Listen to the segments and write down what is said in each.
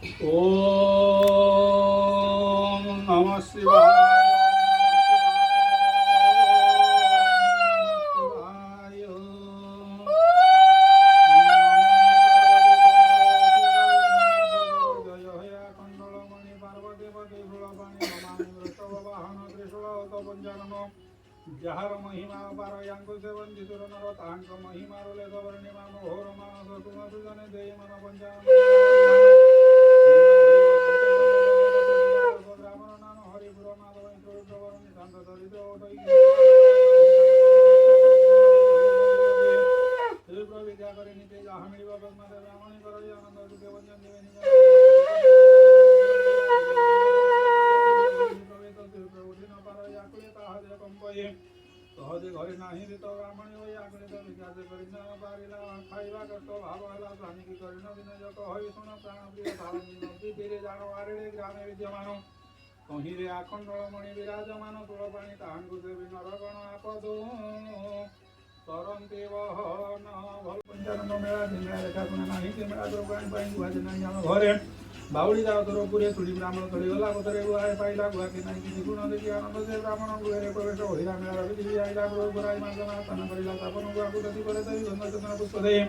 ओम नमः शिवाय। जहर महिमा पारयांको सेवन जितुर नर तांक महिमा रोले सवर्णि मान घोर मानस तुम सुजने देय मन पंचानन ब्राह्मण नाम हरिपुर माधव प्रवरण शांत दरिद्र ओटई विद्या करे निते जहाँ मिलिब पद्माते ब्राह्मणी कर आनंद सुखे वंजन देवे सहजे घरे नाही ऋत ब्राह्मणी होई आगणित विकास करी न पारिला खाइबा कष्ट भाव ହେଲା ସ୍ୱାମୀ କି କରିନ ଦିନ ଯକ ହୋଇ ଶୁଣ ପ୍ରାଣ ପ୍ରିୟ ତାରିଣୀ ନଦୀ ତୀରେ ଜାଣ ଆରେଡ଼େ ଗ୍ରାମେ ବିଦ୍ୟମାନ ତହିଁରେ ଆଖଣ୍ଡଳ ମଣି ବିରାଜମାନ ତୁଳ ପାଣି ତାହାଙ୍କୁ ଦେବି ନରଗଣ ଆପଦ ତରନ୍ତି ବହନ ଭଲ ପଞ୍ଚାନନ ମେଳା ମେଳା ଲେଖା ଶୁଣା ନାହିଁ ସେ ମେଳା ତୋର ପାଣି ପାଇଁ ଗୁହାଜି ନାହିଁ ଆମ ଘରେ ବାଉଳି ଯାଉ ତୋର ପୁରେ ତୁଳି ବ୍ରାହ୍ମଣ ତଳି ଗଲା ପଥରେ ଗୁହାଏ ପାଇଲା ଗୁହାକି ନାହିଁ କିଛି ଗୁଣ ଦେଖି ଆନନ୍ଦ ସେ ବ୍ରାହ୍ମଣ ଗୃହରେ ପ୍ରବେଶ ହୋଇଲା ମେଳାର ବିଧି ଆଇଲା ଗୃହ ଗୋରାଇ ମାର୍ଜନା ସ୍ଥାନ କରିଲା ସ୍ଥାପନ ଗୁହାକୁ ଦତି ପରେ ଦେଇ ଗନ୍ଧ ଚନ୍ଦନ ପୁଷ୍ପ ଦେଇ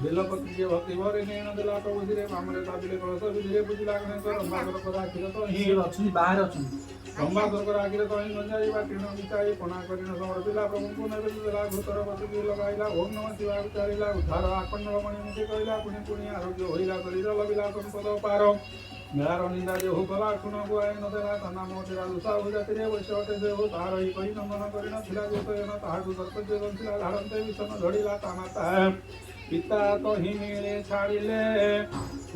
ବେଲପତ୍ରୀ ଯେ ଭକ୍ତି ଭରେ ନେଣ ଦେଲା ପ୍ରଭୁତିରେ ବାମରେ ତାବିଲେ କଳସ ବିଧିରେ ପୂଜିଲା ଗଣେଶ ରମ୍ଭାକର ପଦା ଆଖିର ତ ହିଁ ଅଛନ୍ତି ବାହାରେ ଅଛନ୍ତି ରମ୍ଭାକର ଆଖିରେ ତ ହିଁ ଗଞ୍ଜାଇବା ଟିଣ ମିଶାଇ ପଣା କରିଣ ସମର୍ପିଲା ପ୍ରଭୁଙ୍କୁ ନୈବେଦ୍ୟ ଦେଲା ଘୃତର ବତିକି ଲଗାଇଲା ଓମ୍ ନମଃ ଶିବାୟ ଉଚ୍ଚାରିଲା ଉଦ୍ଧାର ଆଖଣ୍ଡଳ ମଣି ମୁଖେ କହିଲା ପୁଣି ପୁଣି ଆରୋଗ୍ୟ ହୋଇଲା ଶରୀର ଲଭିଲା ସମ୍ପଦ ପାର ମେଳାର ନିନ୍ଦା ଯେ ହୁ କଲା ଶୁଣକୁ ଆଇ ନଦେଲା ତା ନାମ ଥିଲା ଲୁସା ଜାତିରେ ବୈଶ୍ୟ ଅଟେ ଯେ ହୁ ତାହାର ଏହି କହି ନନ୍ଦନ କରିନଥିଲା ଯେ ତୟନ ତାହାକୁ ସର୍ପଜ୍ୟ ବଞ୍ଚିଲା ଧାରନ୍ତେ ବିଷମ ଝଡ଼ିଲା ତା ମାତା ପିତା ତ ହିଁ ମିଳେ ଛାଡ଼ିଲେ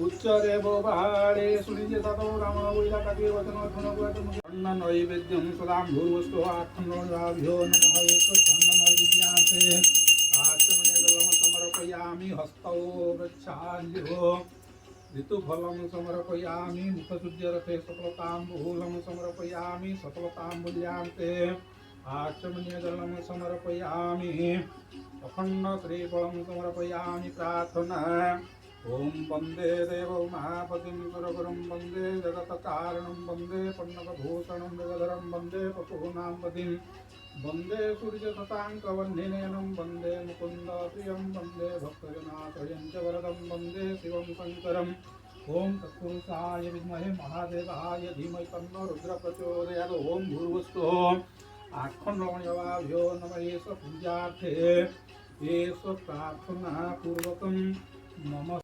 ଉଚ୍ଚରେ ବୋବାଡ଼େ ଶୁଣିଲେ ସାତ ବ୍ରାହ୍ମଣ ବୋଇଲା କାଟିଏ ବଚନ ଶୁଣକୁ ଅନ୍ନ ନୈବେଦ୍ୟଂ ସଦାଂ ଭୂର୍ଭୁଷ୍ଠୋ ଆଖଣ୍ଡଳାଭ୍ୟୋ ନମଃ ଏକ ସ୍କନ୍ଦ ନୈବେଦ୍ୟାନ୍ତେ ଆଚମନେ ଜଲମ ସମର୍ପୟାମି ହସ୍ତौ ଗଚ୍ଛାଲ୍ୟୋ ऋतुफलं समर्पयामि मुखशुद्ध्यर्थे सफलताम्बूलं समर्पयामि सफलताम्बूल्यान्ते आचमनीयजलं समर्पयामि अखण्ड श्रीफलं समर्पयामि प्रार्थना ओम वंदे देवो महापतिं सुरगुरुं वंदे जगत्कारणं वंदे पन्नकभूषणं जगधरं वंदे पशूनां पतिं वंदे सूर्यशताङ्कवह्निनयनं वंदे मुकुन्द प्रियं वंदे भक्तजनाश्रयं च वरदं वंदे शिवं शङ्करम् ओम तत्पुरुषाय विद्महे महादेवाय धीमहि तन्नो रुद्रः प्रचोदयात् ओम भूर्भुवस्सुः आखण्डमणिभ्यो नमः एष पूजार्थे एष प्रार्थना पूर्वकं नमः।